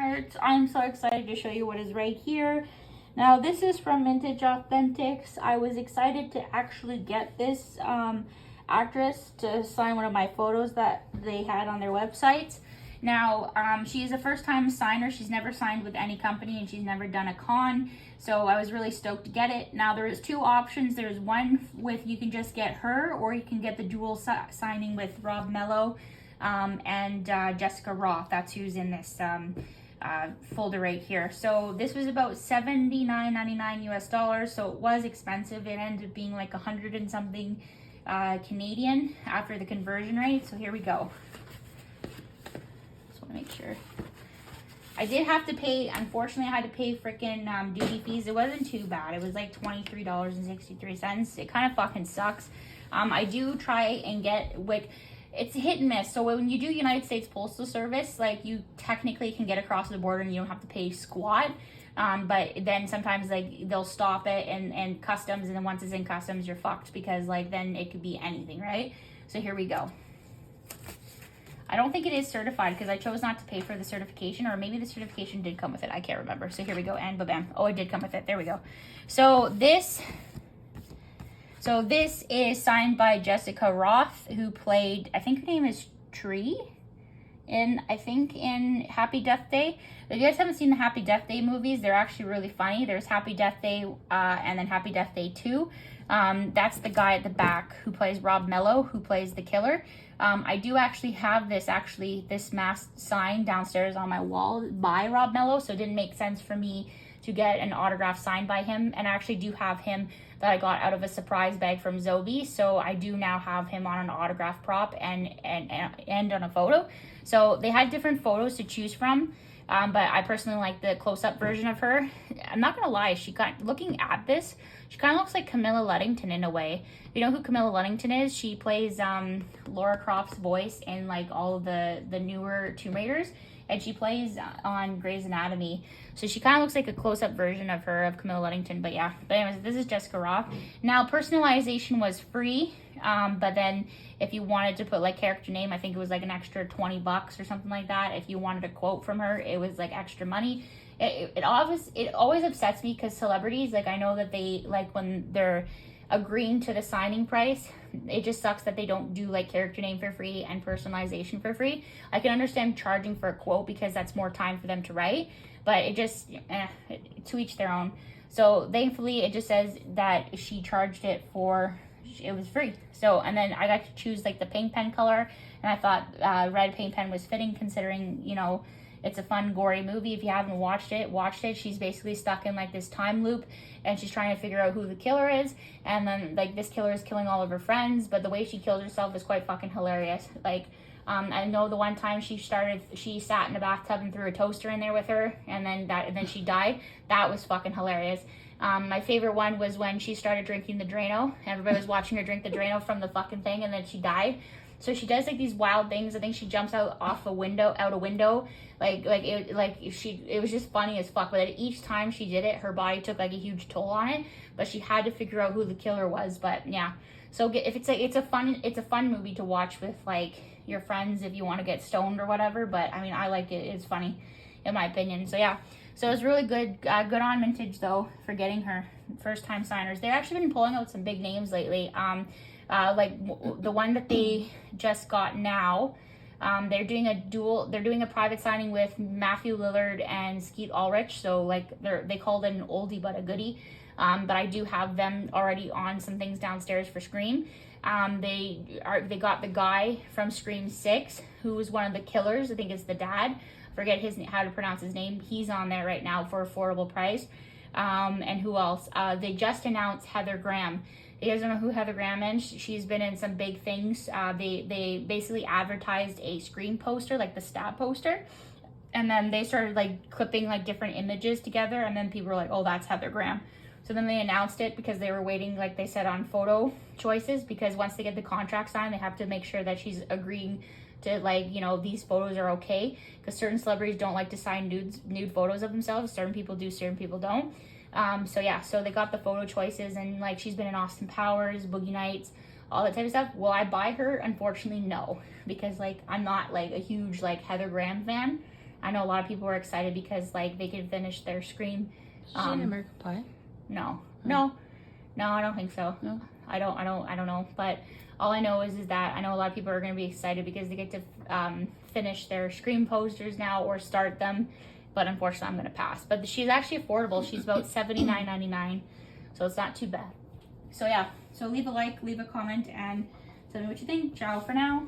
art. I'm so excited to show you what is right here. Now this is from Mintych Authentics. I was excited to actually get this actress to sign one of my photos that they had on their website. Now, she is a first-time signer. She's never signed with any company and she's never done a con. So I was really stoked to get it. Now, there is two options. There's one with you can just get her, or you can get the dual signing with Rob Mello and Jessica Rothe. That's who's in this folder right here. So this was about $79.99 US. So it was expensive. It ended up being like 100 and something Canadian after the conversion rate. So here we go. Make sure. I did have to pay, unfortunately I had to pay freaking duty fees. It wasn't too bad. It was like $23.63. It kind of fucking sucks. I do try and get, it's hit and miss. So when you do United States Postal Service, like you technically can get across the border and you don't have to pay squat. But then sometimes like they'll stop it and customs, and then once it's in customs, you're fucked, because like then it could be anything, right? So here we go. I don't think it is certified because I chose not to pay for the certification, or maybe the certification did come with it. I can't remember. So here we go, and ba-bam. Oh, it did come with it. There we go. So this is signed by Jessica Rothe, who played, I think her name is Tree, in Happy Death Day. If you guys haven't seen the Happy Death Day movies, they're actually really funny. There's Happy Death Day and then Happy Death Day 2. That's the guy at the back who plays Rob Mello, who plays the killer. I do actually have this mask sign downstairs on my wall by Rob Mello, so it didn't make sense for me to get an autograph signed by him. And I actually do have him that I got out of a surprise bag from Zobi, so I do now have him on an autograph prop and on a photo. So they had different photos to choose from, but I personally like the close-up version of her. I'm not gonna lie, looking at this, she kind of looks like Camilla Luddington in a way. You know who Camilla Luddington is? She plays Laura Croft's voice in like all of the newer Tomb Raiders, and she plays on Grey's Anatomy. So she kind of looks like a close-up version of Camilla Luddington. But yeah, but anyways, this is Jessica Rothe. Now, personalization was free, but then if you wanted to put like character name, I think it was like an extra $20 or something like that. If you wanted a quote from her, it was like extra money. It always upsets me because celebrities, like I know that they, like when they're agreeing to the signing price, it just sucks that they don't do like character name for free and personalization for free. I can understand charging for a quote because that's more time for them to write, but it just, to each their own. So thankfully it just says that she charged it was free. So, and then I got to choose like the paint pen color, and I thought red paint pen was fitting considering, you know, it's a fun, gory movie. If you haven't watched it. She's basically stuck in like this time loop, and she's trying to figure out who the killer is. And then like this killer is killing all of her friends, but the way she kills herself is quite fucking hilarious. Like, I know the one time she sat in a bathtub and threw a toaster in there with her, and then she died. That was fucking hilarious. My favorite one was when she started drinking the Drano. Everybody was watching her drink the Drano from the fucking thing, and then she died. So she does like these wild things. I think she jumps out a window. It was just funny as fuck. But each time she did it, her body took like a huge toll on it. But she had to figure out who the killer was. But yeah, so if it's a fun movie to watch with like your friends if you want to get stoned or whatever. But I mean, I like it. It's funny, in my opinion. So yeah, so it's really good. Good on Mintych though for getting her first time signers. They've actually been pulling out some big names lately. Like the one that they just got now, they're doing a private signing with Matthew Lillard and Skeet Ulrich. So like they called it an oldie but a goodie. But I do have them already on some things downstairs for Scream. They got the guy from Scream 6 who was one of the killers. I think it's the dad. Forget how to pronounce his name. He's on there right now for affordable price. And who else? They just announced Heather Graham. You guys don't know who Heather Graham is? She's been in some big things. They basically advertised a Scream poster, like the stab poster, and then they started like clipping like different images together, and then people were like, oh, that's Heather Graham. So then they announced it because they were waiting, like they said, on photo choices, because once they get the contract signed, they have to make sure that she's agreeing to, like, you know, these photos are okay, because certain celebrities don't like to sign nude photos of themselves. Certain people do, certain people don't. So yeah, so they got the photo choices, and like she's been in Austin Powers, Boogie Nights, all that type of stuff. Will I buy her? Unfortunately, no, because like I'm not like a huge like Heather Graham fan. I know a lot of people were excited because like they could finish their Scream. Is she in American Pie? No, Oh. no, I don't think so. No? I don't know. But all I know is that I know a lot of people are going to be excited because they get to finish their Scream posters now or start them. But unfortunately, I'm going to pass. But she's actually affordable. She's about $79.99, so it's not too bad. So yeah, so leave a like, leave a comment, and tell me what you think. Ciao for now.